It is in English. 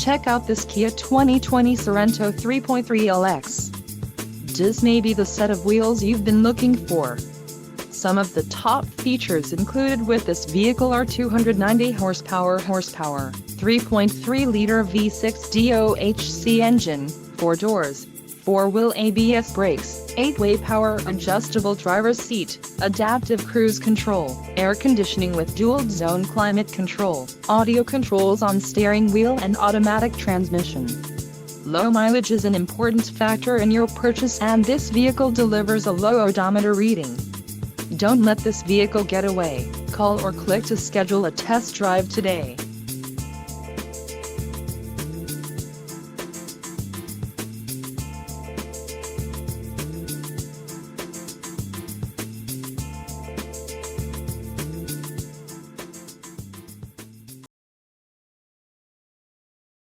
Check out this Kia 2020 Sorento 3.3 LX. This may be the set of wheels you've been looking for. Some of the top features included with this vehicle are 290 horsepower, 3.3-liter V6 DOHC engine, 4 doors, 4-wheel ABS brakes, 8-way power adjustable driver's seat, adaptive cruise control, air conditioning with dual-zone climate control, audio controls on steering wheel and automatic transmission. Low mileage is an important factor in your purchase, and this vehicle delivers a low odometer reading. Don't let this vehicle get away. Call or click to schedule a test drive today.